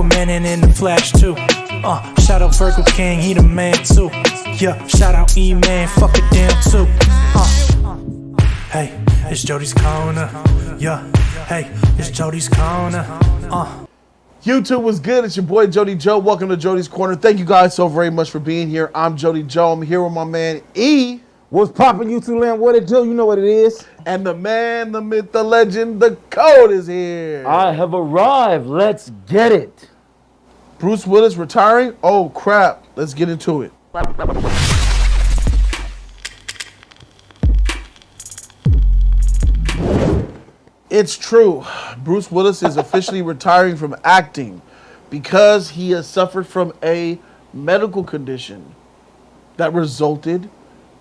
Aquaman and in the Flash too. Shout out Virgo King, he the man too. Yeah, shout out E-Man, fuck it damn too. Hey, it's Jody's corner. Yeah, hey, it's Jody's corner. YouTube was good. It's your boy Jody Joe. Welcome to Jody's Corner. Thank you guys so very much for being here. I'm Jody Joe. I'm here with my man E. What's poppin', YouTube land? What it do? You know what it is. And the man, the myth, the legend, the code is here. I have arrived. Let's get it. Bruce Willis retiring? Oh crap. Let's get into it. It's true. Bruce Willis is officially retiring from acting because he has suffered from a medical condition that resulted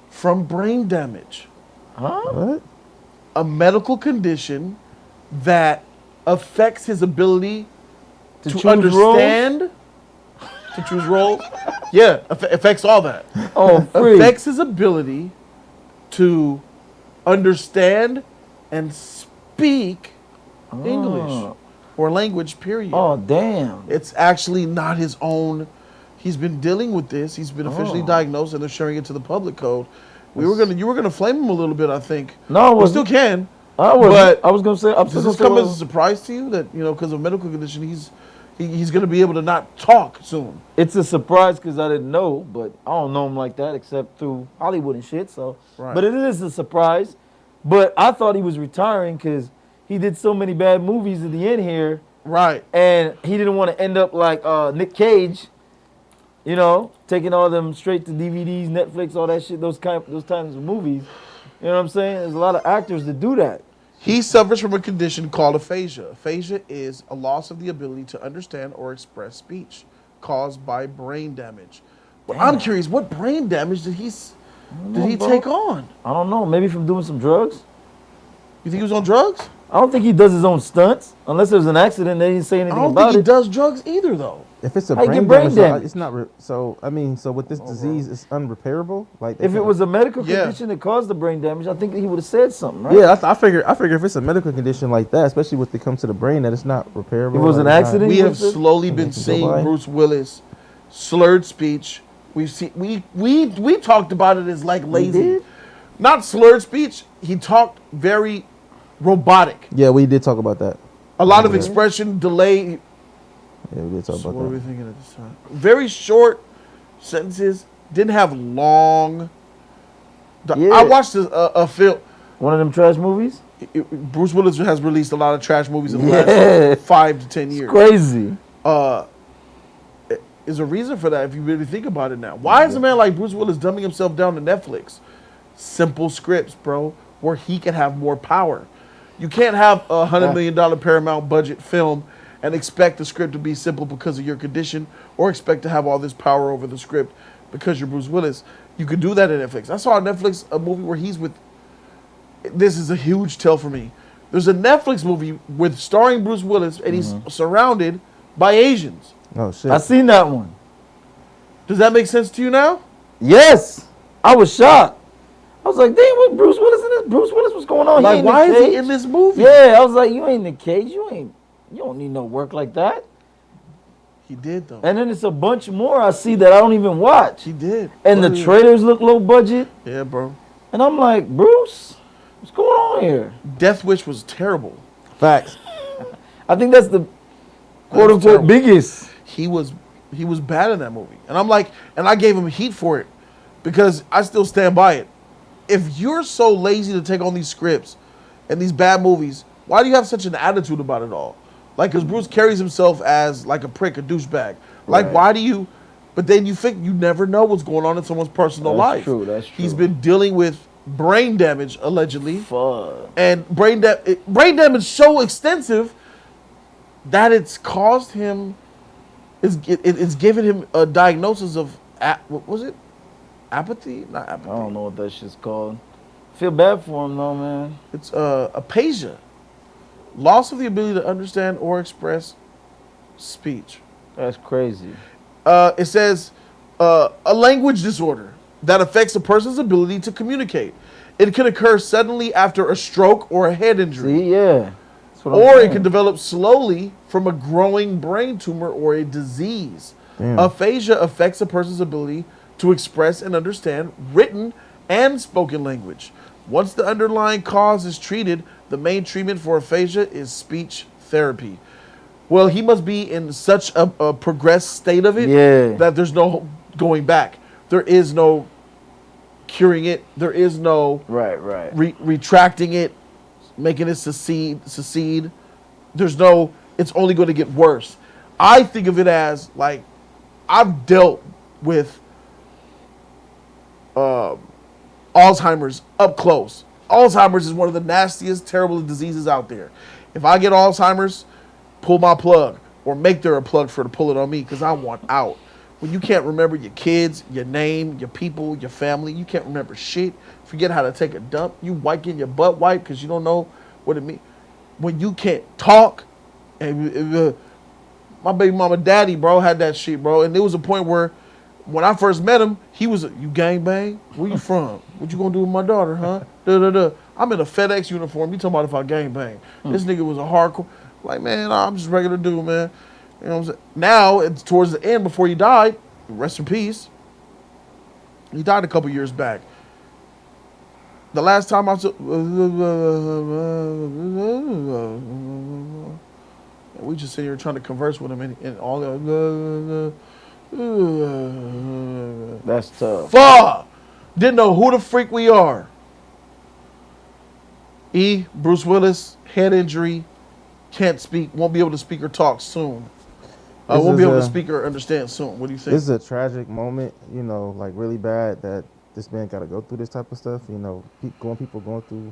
from brain damage. Huh? What? A medical condition that affects his ability to choose understand, to choose roles. Yeah, affects all that. Oh, free. Affects his ability to understand and speak English or language, period. Oh, damn. It's actually not his own. He's been dealing with this. He's been officially diagnosed, and they're sharing it to the public code. You were gonna flame him a little bit, I think. No, we still can. I was gonna say. Does this come as a surprise to you that because of medical condition he's gonna be able to not talk soon? It's a surprise because I didn't know, but I don't know him like that except through Hollywood and shit. So, right. But it is a surprise. But I thought he was retiring because he did so many bad movies at the end here. Right. And he didn't want to end up like Nick Cage. Taking all them straight to DVDs, Netflix, all that shit, those kinds of movies. You know what I'm saying? There's a lot of actors that do that. He suffers from a condition called aphasia. Aphasia is a loss of the ability to understand or express speech caused by brain damage. But I'm curious, what brain damage did he take on? I don't know. Maybe from doing some drugs? You think he was on drugs? I don't think he does his own stunts. Unless there's an accident, they didn't say anything about it. I don't think he does drugs either, though. If it's a How you brain get brain damage, damage? it's not. So with this disease, it's unrepairable. Like If it was a medical condition that caused the brain damage, I think he would have said something, right? Yeah, I figure if it's a medical condition like that, especially when it comes to the brain, that it's not repairable. If it was an accident, We have slowly been seeing Bruce Willis slurred speech. We've seen we talked about it as like lazy, not slurred speech. He talked very robotic. Yeah, we did talk about that. A lot of expression delay. Yeah, we did talk about What are that. we thinking at this time? Very short sentences. Didn't have long. Yeah. I watched a film. One of them trash movies? Bruce Willis has released a lot of trash movies in the last 5 to 10 years. Crazy. There's a reason for that if you really think about it now. Why is a man like Bruce Willis dumbing himself down to Netflix? Simple scripts, bro, where he can have more power. You can't have a $100 million Paramount budget film and expect the script to be simple because of your condition, or expect to have all this power over the script because you're Bruce Willis. You could do that at Netflix. I saw on Netflix a movie where he's with. This is a huge tell for me. There's a Netflix movie with starring Bruce Willis, and he's surrounded by Asians. Oh shit! I seen that one. Does that make sense to you now? Yes. I was shocked. I was like, damn, what Bruce Willis in this? Bruce Willis, what's going on? Like, why is he in this movie? Yeah, I was like, you ain't Nick Cage. You don't need no work like that. He did, though. And then it's a bunch more I see that I don't even watch. He did. And the trailers look low budget. Yeah, bro. And I'm like, Bruce, what's going on here? Death Wish was terrible. Facts. I think that's the quote unquote biggest. He was bad in that movie. And I'm like, and I gave him heat for it because I still stand by it. If you're so lazy to take on these scripts and these bad movies, why do you have such an attitude about it all? Like, because Bruce carries himself as like a prick, a douchebag. Like, why do you? But then you think you never know what's going on in someone's personal life. That's true. He's been dealing with brain damage, allegedly. Fuck. And brain damage so extensive that it's caused him, it's given him a diagnosis of, what was it? Apathy? Not apathy. I don't know what that shit's called. Feel bad for him though, man. It's aphasia. Loss of the ability to understand or express speech. That's crazy. It says a language disorder that affects a person's ability to communicate. It can occur suddenly after a stroke or a head injury. See, yeah. what I'm Or it saying. can develop slowly from a growing brain tumor or a disease. Damn. Aphasia affects a person's ability to express and understand written and spoken language. Once the underlying cause is treated, the main treatment for aphasia is speech therapy. Well, he must be in such a progressed state of it Yeah. that there's no going back. There is no curing it. There is no Right. retracting it, making it secede. There's no, it's only going to get worse. I think of it as like, I've dealt with Alzheimer's up close. Alzheimer's is one of the nastiest, terrible diseases out there. If I get Alzheimer's, pull my plug or make there a plug for to pull it on me because I want out. When you can't remember your kids, your name, your people, your family, you can't remember shit. Forget how to take a dump. You wiping your butt wipe because you don't know what it means. When you can't talk, and my baby mama daddy, bro, had that shit, bro. And there was a point where when I first met him, he was, you gang bang? Where you from? What you gonna do with my daughter, huh? I'm in a FedEx uniform. You talking about if I gang bang. This nigga was a hardcore, like, man, I'm just a regular dude, man. You know what I'm saying? Now, it's towards the end before he died, rest in peace. He died a couple years back. The last time I saw, we just sitting here trying to converse with him and all the, That's tough. fuck! Didn't know who the freak we are. Bruce Willis, head injury, can't speak, won't be able to speak or talk soon. Won't be able to speak or understand soon. What do you think? This is a tragic moment, you know, like really bad that this man got to go through this type of stuff. You know, people going through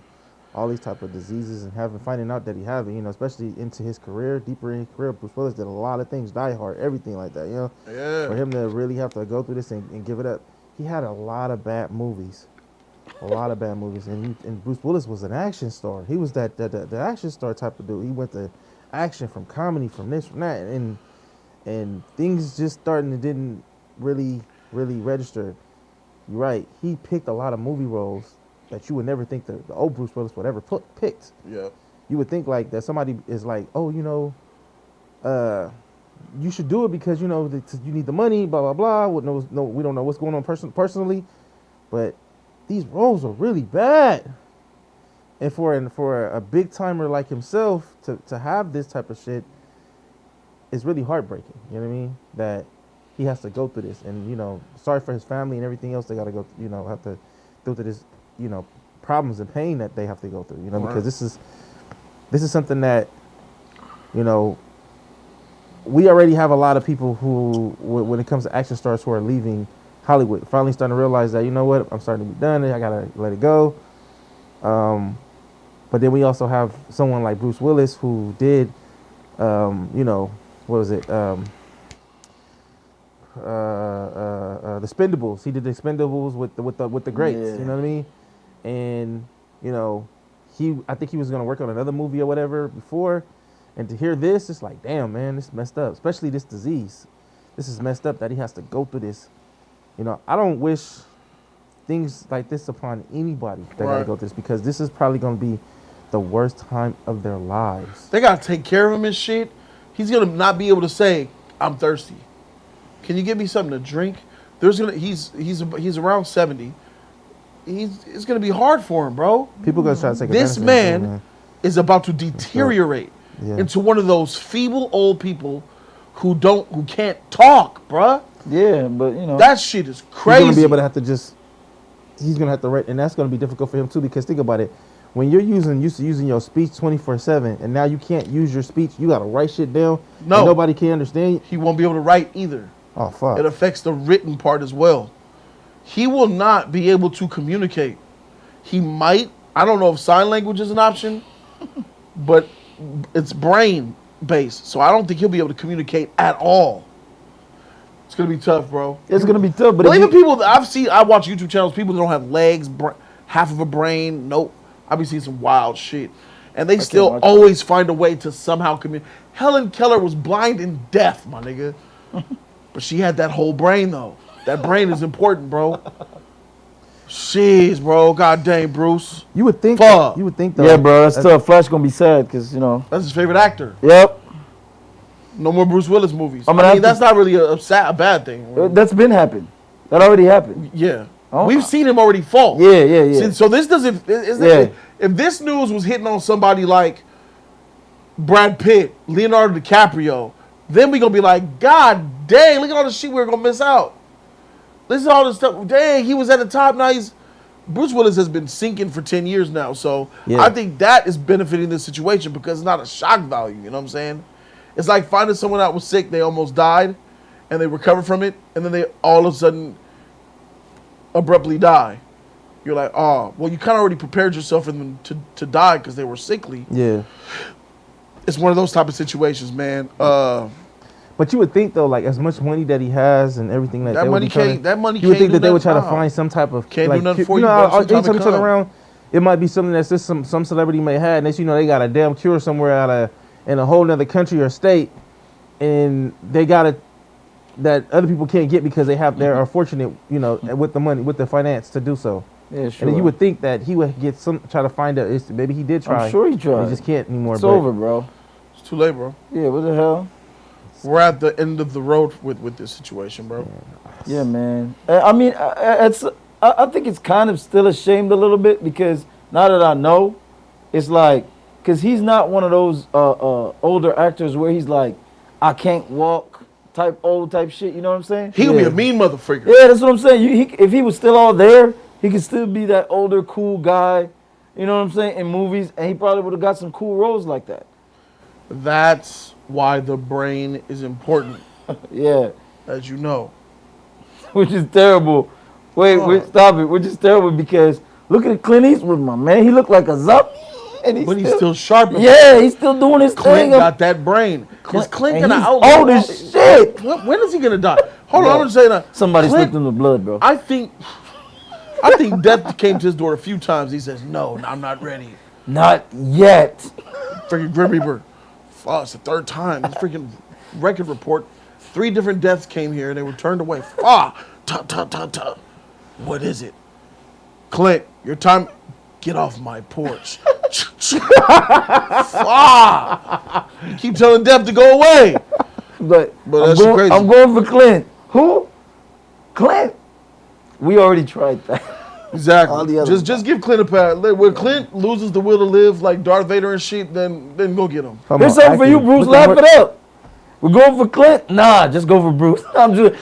all these type of diseases and finding out that he have it. You know, especially into his career, deeper in his career. Bruce Willis did a lot of things, Die Hard, everything like that. You know, Yeah. for him to really have to go through this and give it up. He had a lot of bad movies, and Bruce Willis was an action star. He was the action star type of dude. He went to action from comedy, from this, from that, and things just didn't really register. You're right. He picked a lot of movie roles that you would never think the old Bruce Willis would ever picked. Yeah. You would think like that somebody is like, oh, you know, you should do it because you know you need the money, blah blah blah. We don't know what's going on personally, but these roles are really bad. And for a big timer like himself to have this type of shit is really heartbreaking. You know what I mean? That he has to go through this, and you know, sorry for his family and everything else. They got to go, you know, have to go through this, you know, problems and pain that they have to go through. You know, because this is something that, you know, we already have a lot of people who, when it comes to action stars who are leaving Hollywood, finally starting to realize that, you know what, I'm starting to be done. I gotta let it go. But then we also have someone like Bruce Willis who did, you know, what was it? The Expendables. He did the Expendables with the greats. Yeah. You know what I mean? And you know, I think he was gonna work on another movie or whatever before. And to hear this, it's like, damn, man, this is messed up. Especially this disease. This is messed up that he has to go through this. You know, I don't wish things like this upon anybody that gotta go through this, because this is probably gonna be the worst time of their lives. They gotta take care of him and shit. He's gonna not be able to say, "I'm thirsty. Can you give me something to drink?" He's around 70. It's gonna be hard for him, bro. People gonna try to take This advantage of man is about to deteriorate into one of those feeble old people who can't talk, bruh. Yeah, but you know, That shit is crazy. He's gonna be able to have to he's gonna have to write, and that's gonna be difficult for him too, because think about it. When you're used to using your speech 24/7, and now you can't use your speech, you gotta write shit down. No. And nobody can understand you. He won't be able to write either. Oh fuck. It affects the written part as well. He will not be able to communicate. He might, I don't know if sign language is an option, but it's brain based. So I don't think he'll be able to communicate at all. It's going to be tough, bro. it's gonna be tough. But Well, if even you- people that I watch YouTube channels, people that don't have legs, half of a brain, nope. I've been seeing some wild shit. And they still watch always find a way to somehow communicate. Helen Keller was blind and deaf, my nigga. But she had that whole brain, though. That brain is important, bro. Jeez, bro. God dang, Bruce. You would think. Fuck. You would think though. Yeah, bro. That's tough. Flash gonna be sad because you know. That's his favorite actor. Yep. No more Bruce Willis movies. I'm I gonna mean, have that's not really a bad thing. That's been happened. That already happened. Yeah. Oh. We've seen him already fall. Yeah. So this doesn't. If this news was hitting on somebody like Brad Pitt, Leonardo DiCaprio, then we gonna be like, God dang, look at all the shit we're gonna miss out. Listen to all this stuff. Dang, he was at the top. Now Bruce Willis has been sinking for 10 years now. So Yeah. I think that is benefiting this situation because it's not a shock value. You know what I'm saying? It's like finding someone that was sick, they almost died, and they recovered from it, and then they all of a sudden abruptly die. You're like, oh, well, you kind of already prepared yourself for them to die because they were sickly. Yeah. It's one of those type of situations, man. But you would think though, like as much money that he has and everything That they would money be trying can't. That money you would can't think do that they would try to nothing. find some type of Can't do like, nothing for you you, know, bro. Sometime anytime it you turn come. around, it might be something that's just some celebrity may have, and they they got a damn cure somewhere in a whole nother country or state, and they got it that other people can't get because they are fortunate, you know, with the money, with the finance to do so. Yeah, sure. And then you would think that he would get try to find out. Maybe he did try. I'm sure he but tried. He just can't anymore. It's but over, bro. It's too late, bro. Yeah, what the hell? We're at the end of the road with this situation, bro. Yeah, man. I mean, I think it's kind of still ashamed a little bit because now that I know, it's like, because he's not one of those older actors where he's like, I can't walk type shit. You know what I'm saying? He would be a mean motherfucker. Yeah, that's what I'm saying. If he was still all there, he could still be that older, cool guy. You know what I'm saying? In movies, and he probably would have got some cool roles like that. That's why the brain is important, Yeah, as you know. which is terrible. Wait, stop it. Which is terrible because look at Clint Eastwood, my man. He looked like a zombie, and But he's still sharp. Yeah, he's still doing his Clint thing. got that brain. Is Clint and gonna he's outlive? old as shit. When is he gonna die? Hold on, Bro, I'm just saying that. Somebody Clint, slipped him the blood, bro. I think death came to his door a few times. He says, "No, I'm not ready." Not yet. Freaking Grim Reaper. Oh, it's the third time. This freaking record report. 3 different deaths came here and they were turned away. What is it? Clint, your time. Get off my porch. You keep telling death to go away. But that's crazy. I'm going for Clint. Who? Clint. We already tried that. All Exactly. the others. Just give Clint a pat. When Clint loses the will to live like Darth Vader and shit, then go get him. Come Here's on, something for you, acting. Bruce. Look at Laugh it up. We're going for Clint? Nah, just go for Bruce. I'm too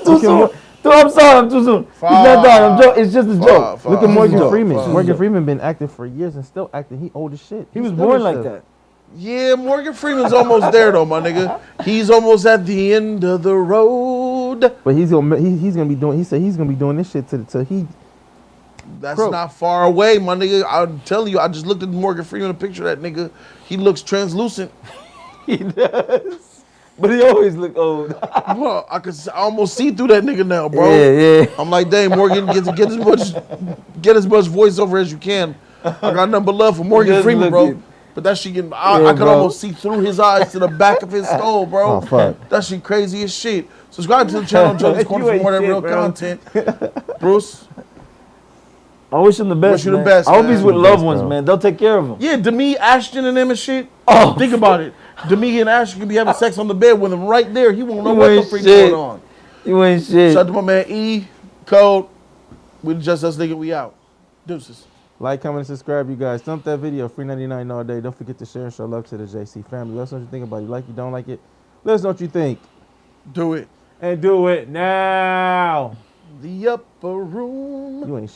soon. Dude, I'm sorry, I'm too soon. He's not dying. I'm joking. It's just a joke. Look at Morgan Freeman. fuck. Morgan Freeman been active for years and still acting. He old as shit. He was still born is like stuff. that. Yeah, Morgan Freeman's almost there though, my nigga. He's almost at the end of the road. But he's gonna be doing. He said he's gonna be doing this shit till he. That's Croak. not far away, my nigga. I'm telling you, I just looked at Morgan Freeman, a picture of that nigga. He looks translucent. He does. But he always look old. Bro, I almost see through that nigga now, bro. Yeah. I'm like, dang, Morgan, get as much voiceover as you can. I got nothing but love for Morgan does Freeman, look bro. it. But that shit getting, Yeah, I could bro. almost see through his eyes to the back of his skull, bro. Oh, fuck. That shit crazy as shit. Subscribe to the channel, Jody's Corner, You for ain't more of that shit, real bro. content. Bruce, I wish him the best. Wish you the man. best, I hope man. he's with The loved best, ones, bro. man. They'll take care of him. yeah, Demi, Ashton, and them and shit. Oh. Think about it. Demi and Ashton could be having sex on the bed with him right there. He won't know You what the ain't freak shit. going on. You ain't shit. Shout out to my man E, Code. We the Just Us nigga, we out. Deuces. Like, comment, and subscribe, you guys. Thump that video, free 99 all day. Don't forget to share and show love to the JC family. Let us know what you think about it. You like it, don't like it. Let us know what you think. Do it. And do it now. The upper room. You ain't